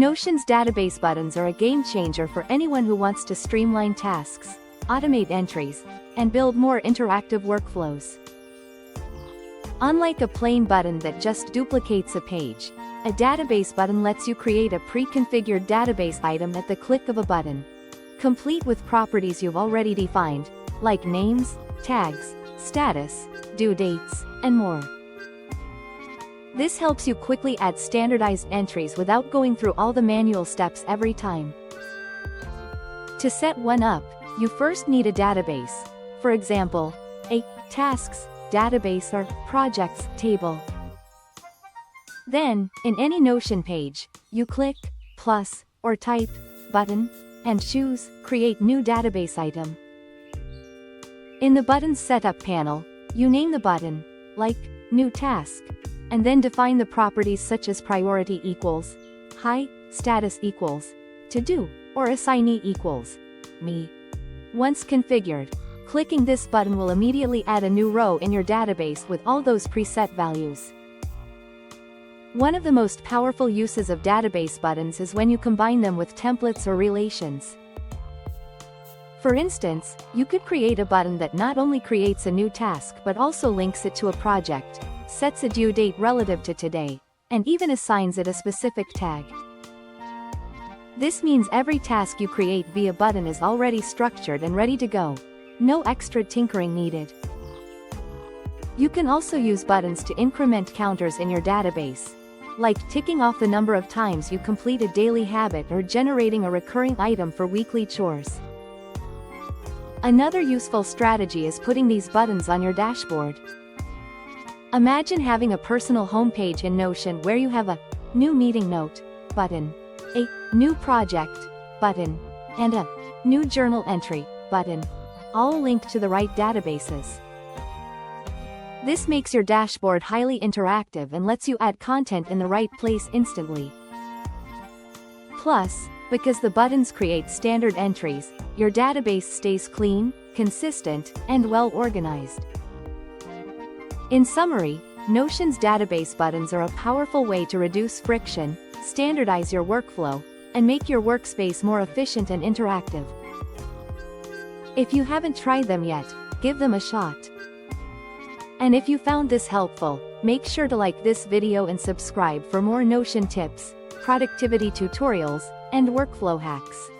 Notion's database buttons are a game changer for anyone who wants to streamline tasks, automate entries, and build more interactive workflows. Unlike a plain button that just duplicates a page, a database button lets you create a pre-configured database item at the click of a button, complete with properties you've already defined, like names, tags, status, due dates, and more. This helps you quickly add standardized entries without going through all the manual steps every time. To set one up, you first need a database, for example, a tasks database or projects table. Then, in any Notion page, you click plus or type button and choose create new database item. In the button's setup panel, you name the button, like new task, and then define the properties such as priority equals high, status equals to do, or assignee equals me. Once configured, clicking this button will immediately add a new row in your database with all those preset values. One of the most powerful uses of database buttons is when you combine them with templates or relations. For instance, you could create a button that not only creates a new task but also links it to a project, sets a due date relative to today, and even assigns it a specific tag. This means every task you create via button is already structured and ready to go. No extra tinkering needed. You can also use buttons to increment counters in your database, like ticking off the number of times you complete a daily habit or generating a recurring item for weekly chores. Another useful strategy is putting these buttons on your dashboard. Imagine having a personal homepage in Notion where you have a new meeting note button, a new project button, and a new journal entry button, all linked to the right databases. This makes your dashboard highly interactive and lets you add content in the right place instantly. Plus, because the buttons create standard entries, your database stays clean, consistent, and well organized. In summary, Notion's database buttons are a powerful way to reduce friction, standardize your workflow, and make your workspace more efficient and interactive. If you haven't tried them yet, give them a shot. And if you found this helpful, make sure to like this video and subscribe for more Notion tips, productivity tutorials, and workflow hacks.